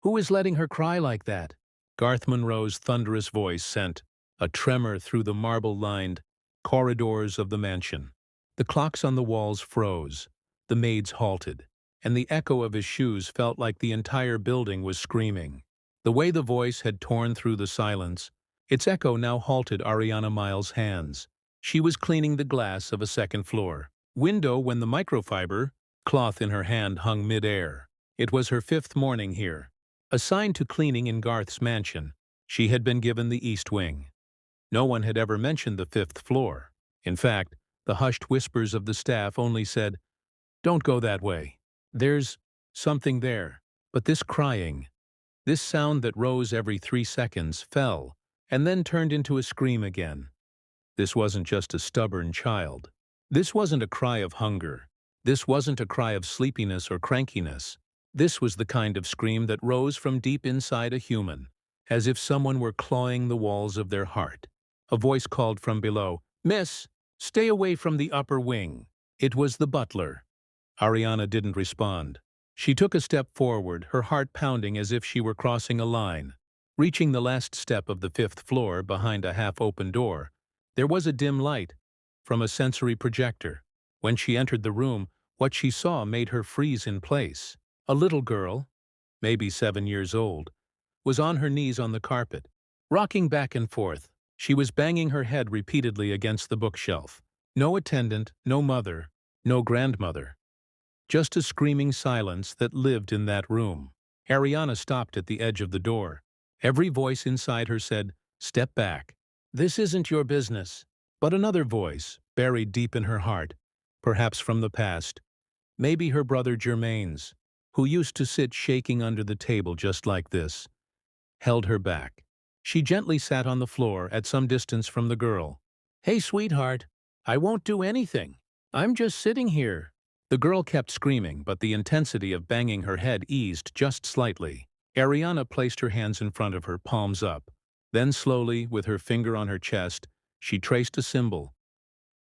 Who is letting her cry like that? Garth Monroe's thunderous voice sent a tremor through the marble-lined corridors of the mansion. The clocks on the walls froze, the maids halted, and the echo of his shoes felt like the entire building was screaming. The way the voice had torn through the silence, its echo now halted Ariana Miles' hands. She was cleaning the glass of a second floor window when the microfiber cloth in her hand hung mid-air. It was her 5th morning here. Assigned to cleaning in Garth's mansion, she had been given the east wing. No one had ever mentioned the 5th floor. In fact, the hushed whispers of the staff only said, "Don't go that way. There's something there." But this crying, this sound that rose every 3 seconds, fell, and then turned into a scream again. This wasn't just a stubborn child. This wasn't a cry of hunger. This wasn't a cry of sleepiness or crankiness. This was the kind of scream that rose from deep inside a human, as if someone were clawing the walls of their heart. A voice called from below, "Miss, stay away from the upper wing." It was the butler. Ariana didn't respond. She took a step forward, her heart pounding as if she were crossing a line. Reaching the last step of the 5th floor behind a half-open door, there was a dim light from a sensory projector. When she entered the room, what she saw made her freeze in place. A little girl, maybe 7 years old, was on her knees on the carpet, rocking back and forth. She was banging her head repeatedly against the bookshelf. No attendant, no mother, no grandmother. Just a screaming silence that lived in that room. Ariana stopped at the edge of the door. Every voice inside her said, "Step back. This isn't your business." But another voice, buried deep in her heart, perhaps from the past, maybe her brother Germain's, who used to sit shaking under the table just like this, held her back. She gently sat on the floor at some distance from the girl. "Hey, sweetheart, I won't do anything. I'm just sitting here." The girl kept screaming, but the intensity of banging her head eased just slightly. Ariana placed her hands in front of her, palms up. Then slowly, with her finger on her chest, she traced a symbol.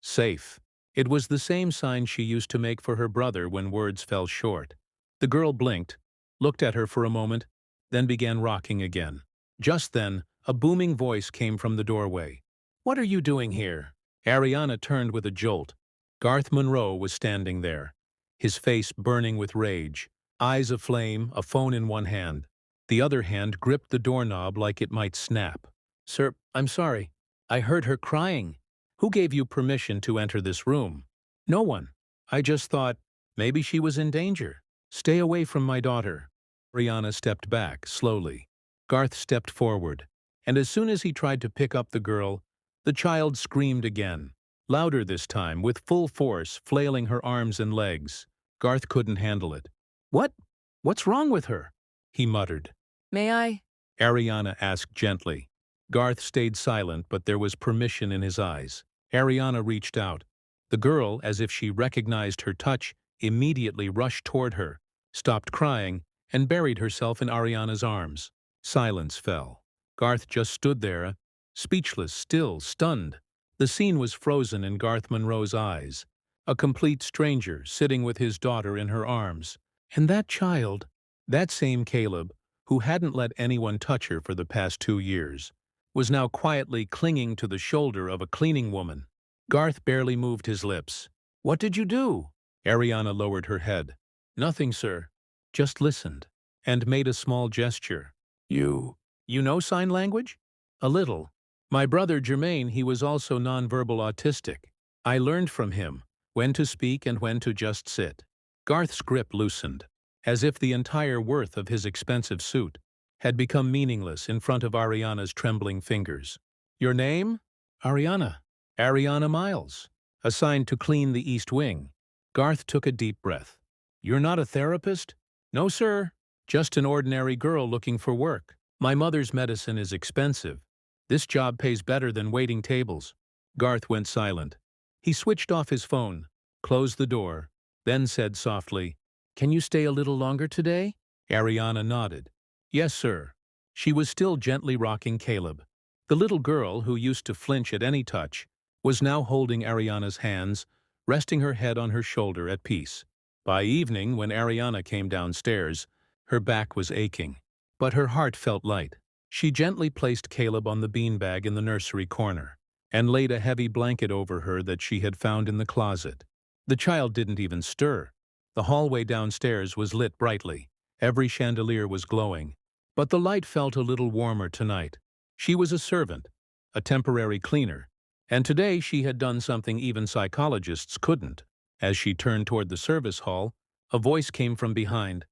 Safe. It was the same sign she used to make for her brother when words fell short. The girl blinked, looked at her for a moment, then began rocking again. Just then, a booming voice came from the doorway. "What are you doing here?" Ariana turned with a jolt. Garth Monroe was standing there, his face burning with rage, eyes aflame, a phone in one hand. The other hand gripped the doorknob like it might snap. "Sir, I'm sorry. I heard her crying. Who gave you permission to enter this room?" "No one. I just thought maybe she was in danger. Stay away from my daughter." Rihanna stepped back, slowly. Garth stepped forward, and as soon as he tried to pick up the girl, the child screamed again, louder this time, with full force, flailing her arms and legs. Garth couldn't handle it. What's wrong with her?" he muttered. May I? Ariana asked gently. Garth stayed silent, but there was permission in his eyes. Ariana reached out. The girl, as if she recognized her touch, immediately rushed toward her, stopped crying, and buried herself in Ariana's arms. Silence fell. Garth just stood there, speechless, still, stunned. The scene was frozen in Garth Monroe's eyes. A complete stranger sitting with his daughter in her arms. And that child, that same Caleb, who hadn't let anyone touch her for the past 2 years, was now quietly clinging to the shoulder of a cleaning woman. Garth barely moved his lips. "What did you do?" Ariana lowered her head. "Nothing, sir. Just listened." And made a small gesture. You know sign language?" "A little. My brother Germain, he was also nonverbal autistic. I learned from him when to speak and when to just sit." Garth's grip loosened, as if the entire worth of his expensive suit had become meaningless in front of Ariana's trembling fingers. "Your name?" "Ariana. Ariana Miles. Assigned to clean the East Wing." Garth took a deep breath. "You're not a therapist?" "No, sir. Just an ordinary girl looking for work. My mother's medicine is expensive. This job pays better than waiting tables." Garth went silent. He switched off his phone, closed the door, then said softly, "Can you stay a little longer today?" Ariana nodded. "Yes, sir." She was still gently rocking Caleb. The little girl, who used to flinch at any touch, was now holding Ariana's hands, resting her head on her shoulder at peace. By evening, when Ariana came downstairs, her back was aching. but her heart felt light. She gently placed Caleb on the beanbag in the nursery corner and laid a heavy blanket over her that she had found in the closet. The child didn't even stir. The hallway downstairs was lit brightly. Every chandelier was glowing, but the light felt a little warmer tonight. She was a servant, a temporary cleaner, and today she had done something even psychologists couldn't. As she turned toward the service hall, a voice came from behind.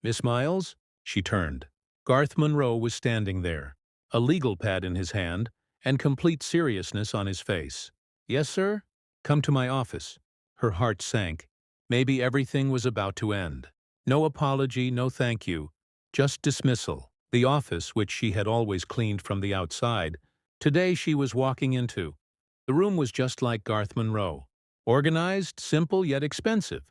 "Miss Miles?" She turned. Garth Monroe was standing there, a legal pad in his hand and complete seriousness on his face. "Yes, sir? Come to my office." Her heart sank. Maybe everything was about to end. No apology, no thank you, just dismissal. The office, which she had always cleaned from the outside, today she was walking into. The room was just like Garth Monroe. Organized, simple, yet expensive.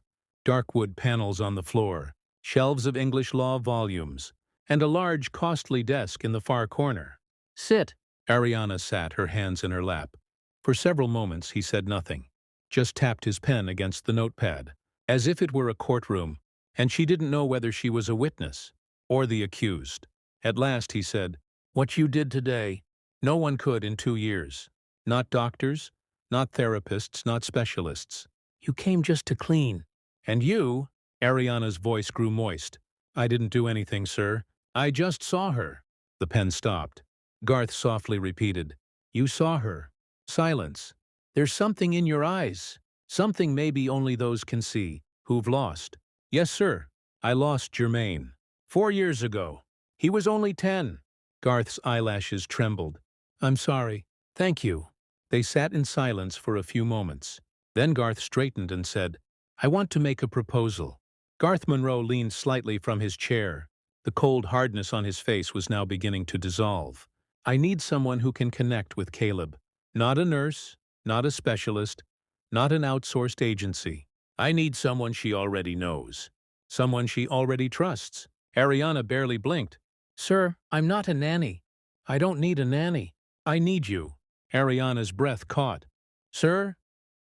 Dark wood panels on the floor, shelves of English law volumes, and a large, costly desk in the far corner. "Sit." Ariana sat, her hands in her lap. For several moments he said nothing, just tapped his pen against the notepad, as if it were a courtroom, and she didn't know whether she was a witness or the accused. At last he said, "What you did today, no one could in 2 years. Not doctors, not therapists, not specialists. You came just to clean. And you," Ariana's voice grew moist, "I didn't do anything, sir. I just saw her." The pen stopped. Garth softly repeated, "You saw her." Silence. "There's something in your eyes. Something maybe only those can see who've lost." "Yes, sir. I lost Jermaine. 4 years ago. He was only 10. Garth's eyelashes trembled. "I'm sorry. Thank you." They sat in silence for a few moments. Then Garth straightened and said, "I want to make a proposal." Garth Monroe leaned slightly from his chair. The cold hardness on his face was now beginning to dissolve. "I need someone who can connect with Caleb. Not a nurse, not a specialist, not an outsourced agency. I need someone she already knows. Someone she already trusts." Ariana barely blinked. "Sir, I'm not a nanny. I don't need a nanny. I need you." Ariana's breath caught. "Sir,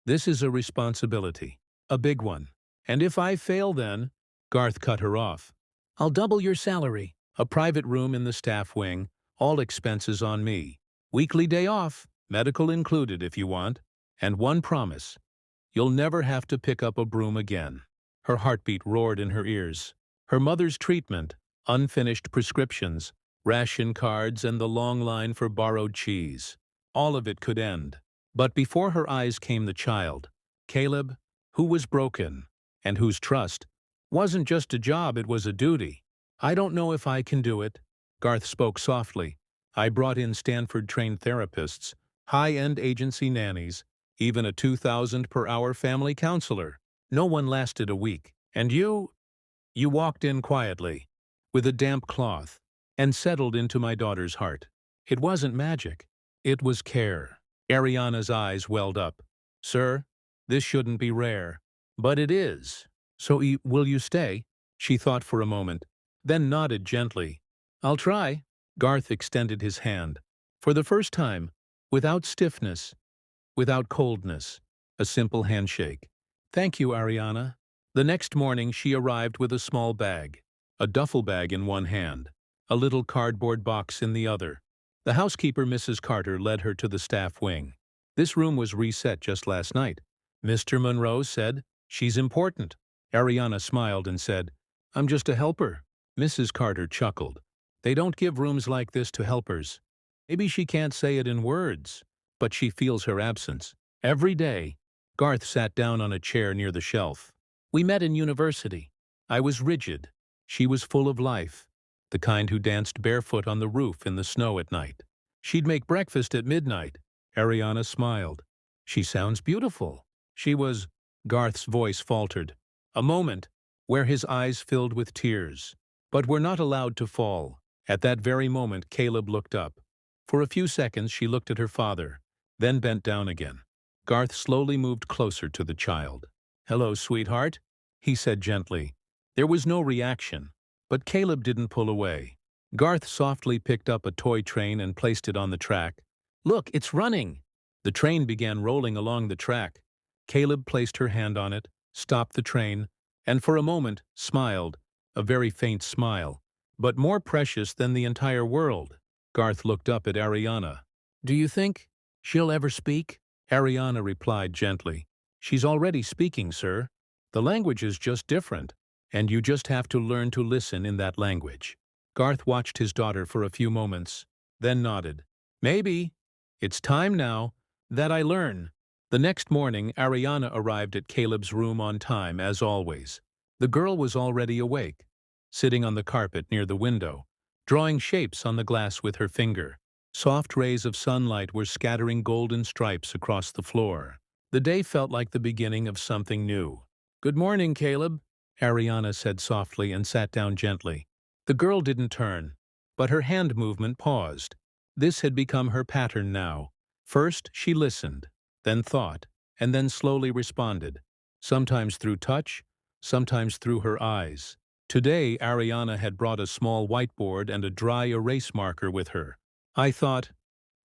this is a responsibility. A big one. And if I fail then—" Garth cut her off. "I'll double your salary. A private room in the staff wing, all expenses on me. Weekly day off, medical included if you want. And one promise. You'll never have to pick up a broom again." Her heartbeat roared in her ears. Her mother's treatment, unfinished prescriptions, ration cards, and the long line for borrowed cheese. All of it could end. But before her eyes came the child, Caleb, who was broken, and whose trust wasn't just a job, it was a duty. "I don't know if I can do it." Garth spoke softly. "I brought in Stanford-trained therapists, high-end agency nannies, even a 2,000 per hour family counselor. No one lasted a week. And you walked in quietly, with a damp cloth, and settled into my daughter's heart. It wasn't magic. It was care." Ariana's eyes welled up. "Sir, this shouldn't be rare, but it is. So will you stay?" She thought for a moment, then nodded gently. "I'll try." Garth extended his hand. For the first time, without stiffness, without coldness, a simple handshake. "Thank you, Ariana." The next morning she arrived with a small bag, a duffel bag in one hand, a little cardboard box in the other. The housekeeper, Mrs. Carter, led her to the staff wing. This room was reset just last night. Mr. Monroe said, "She's important." Ariana smiled and said, "I'm just a helper." Mrs. Carter chuckled. "They don't give rooms like this to helpers. Maybe she can't say it in words, but she feels her absence. Every day." Garth sat down on a chair near the shelf. "We met in university. I was rigid. She was full of life, the kind who danced barefoot on the roof in the snow at night. She'd make breakfast at midnight." Ariana smiled. "She sounds beautiful." She was— Garth's voice faltered. A moment where his eyes filled with tears, but were not allowed to fall. At that very moment Caleb looked up. For a few seconds she looked at her father, then bent down again. Garth slowly moved closer to the child. "Hello, sweetheart," he said gently. There was no reaction, but Caleb didn't pull away. Garth softly picked up a toy train and placed it on the track. "Look, it's running!" The train began rolling along the track. Caleb placed her hand on it, stopped the train, and for a moment smiled, a very faint smile. but more precious than the entire world. Garth looked up at Ariana. Do you think she'll ever speak? Ariana replied gently. She's already speaking, sir. The language is just different, and you just have to learn to listen in that language. Garth watched his daughter for a few moments, then nodded. Maybe. It's time now that I learn. The next morning, Ariana arrived at Caleb's room on time, as always. The girl was already awake, sitting on the carpet near the window, drawing shapes on the glass with her finger. Soft rays of sunlight were scattering golden stripes across the floor. The day felt like the beginning of something new. Good morning, Caleb, Ariana said softly and sat down gently. The girl didn't turn, but her hand movement paused. This had become her pattern now. First, she listened, then thought, and then slowly responded, sometimes through touch, sometimes through her eyes. Today, Ariana had brought a small whiteboard and a dry erase marker with her. I thought,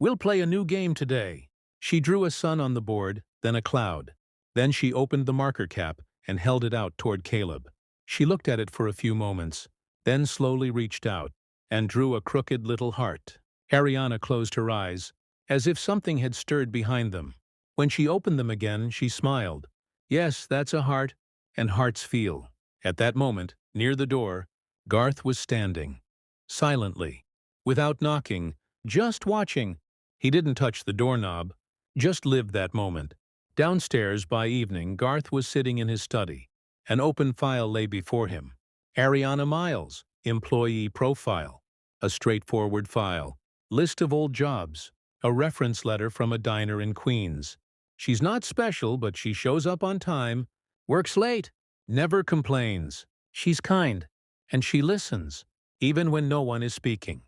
we'll play a new game today. She drew a sun on the board, then a cloud. Then she opened the marker cap and held it out toward Caleb. She looked at it for a few moments, then slowly reached out and drew a crooked little heart. Ariana closed her eyes, as if something had stirred behind them. When she opened them again, she smiled. Yes, that's a heart, and hearts feel. At that moment, near the door, Garth was standing, silently, without knocking, just watching. He didn't touch the doorknob, just lived that moment. Downstairs, by evening, Garth was sitting in his study. An open file lay before him. Ariana Miles, employee profile. A straightforward file. List of old jobs. A reference letter from a diner in Queens. She's not special, but she shows up on time, works late, never complains. She's kind, and she listens, even when no one is speaking.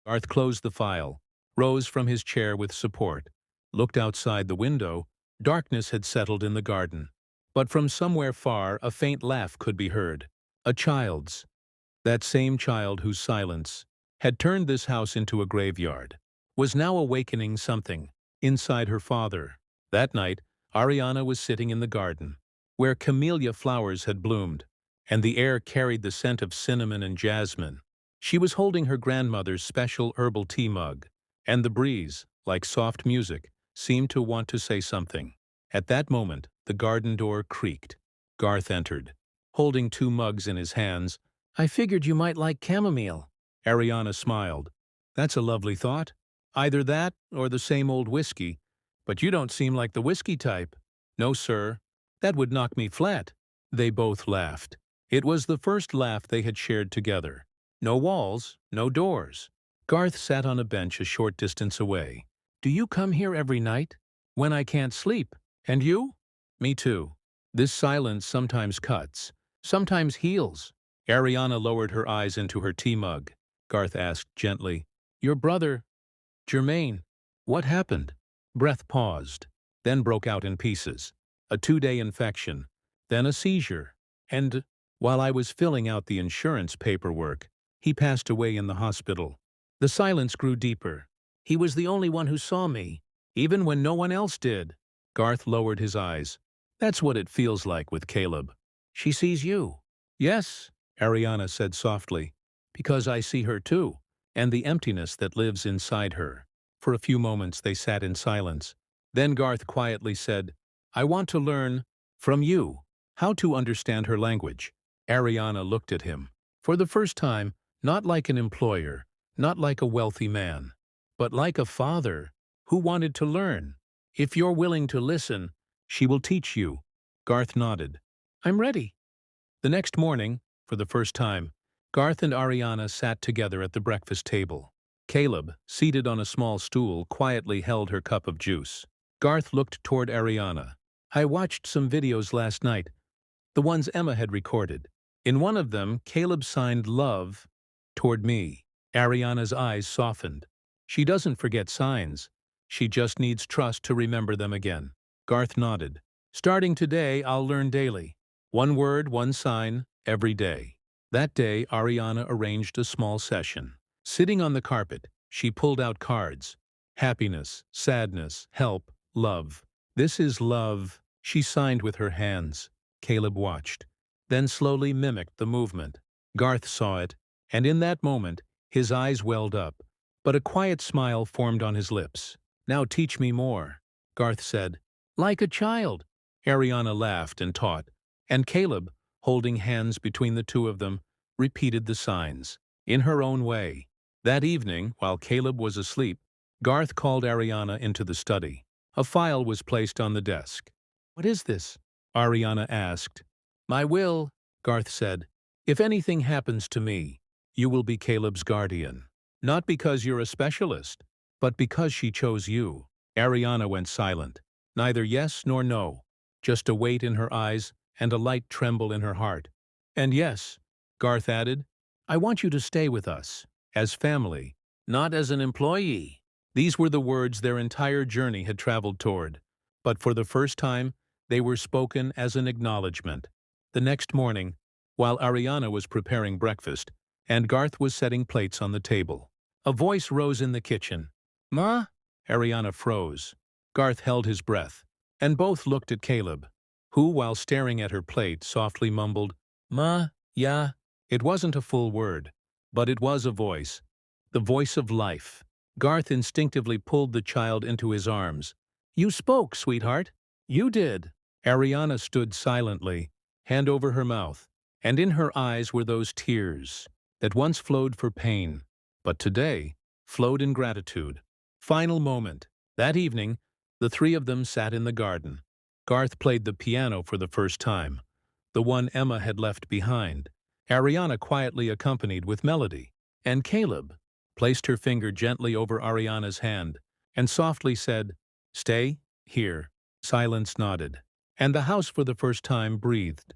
Garth closed the file, rose from his chair with support, looked outside the window. Darkness had settled in the garden, but from somewhere far a faint laugh could be heard. A child's. That same child whose silence had turned this house into a graveyard, was now awakening something inside her father. That night, Ariana was sitting in the garden, where camellia flowers had bloomed, and the air carried the scent of cinnamon and jasmine. She was holding her grandmother's special herbal tea mug, and the breeze, like soft music, seemed to want to say something. At that moment, the garden door creaked. Garth entered, holding 2 mugs in his hands. I figured you might like chamomile. Ariana smiled. That's a lovely thought. Either that or the same old whiskey. But you don't seem like the whiskey type. No, sir. That would knock me flat. They both laughed. It was the first laugh they had shared together. No walls, no doors. Garth sat on a bench a short distance away. Do you come here every night? When I can't sleep. And you? Me too. This silence sometimes cuts, sometimes heals. Ariana lowered her eyes into her tea mug. Garth asked gently, Your brother, Jermaine, what happened? Breath paused, then broke out in pieces. A 2-day infection, then a seizure. And, while I was filling out the insurance paperwork, he passed away in the hospital. The silence grew deeper. He was the only one who saw me, even when no one else did. Garth lowered his eyes. That's what it feels like with Caleb. She sees you. Yes, Ariana said softly, because I see her too, and the emptiness that lives inside her. For a few moments they sat in silence. Then Garth quietly said, I want to learn, from you, how to understand her language. Ariana looked at him. For the first time, not like an employer, not like a wealthy man, but like a father who wanted to learn. If you're willing to listen, she will teach you. Garth nodded. I'm ready. The next morning, for the first time, Garth and Ariana sat together at the breakfast table. Caleb, seated on a small stool, quietly held her cup of juice. Garth looked toward Ariana. I watched some videos last night, the ones Emma had recorded. In one of them, Caleb signed love toward me. Ariana's eyes softened. She doesn't forget signs. She just needs trust to remember them again. Garth nodded. Starting today, I'll learn daily. 1 word, 1 sign, every day. That day, Ariana arranged a small session. Sitting on the carpet, she pulled out cards. Happiness, sadness, help, love. This is love, she signed with her hands. Caleb watched, then slowly mimicked the movement. Garth saw it, And in that moment, his eyes welled up, but a quiet smile formed on his lips. "Now teach me more," Garth said. "Like a child." Ariana laughed and taught, and Caleb, holding hands between the two of them, repeated the signs, in her own way. That evening, while Caleb was asleep, Garth called Ariana into the study. A file was placed on the desk. "What is this?" Ariana asked. "My will," Garth said. "If anything happens to me, you will be Caleb's guardian. Not because you're a specialist, but because she chose you." Ariana went silent. Neither yes nor no. Just a weight in her eyes and a light tremble in her heart. "And yes," Garth added, "I want you to stay with us, as family, not as an employee." These were the words their entire journey had traveled toward, but for the first time, they were spoken as an acknowledgement. The next morning, while Ariana was preparing breakfast, and Garth was setting plates on the table, a voice rose in the kitchen. "Ma?" Ariana froze. Garth held his breath, and both looked at Caleb, who, while staring at her plate, softly mumbled, "Ma, ya." It wasn't a full word, but it was a voice, the voice of life. Garth instinctively pulled the child into his arms. "You spoke, sweetheart." "You did." Ariana stood silently, hand over her mouth, and in her eyes were those tears that once flowed for pain, but today flowed in gratitude. Final moment. That evening, the three of them sat in the garden. Garth played the piano for the first time, the one Emma had left behind. Ariana quietly accompanied with melody, and Caleb placed her finger gently over Ariana's hand and softly said, "Stay here." Silence nodded, and the house for the first time breathed.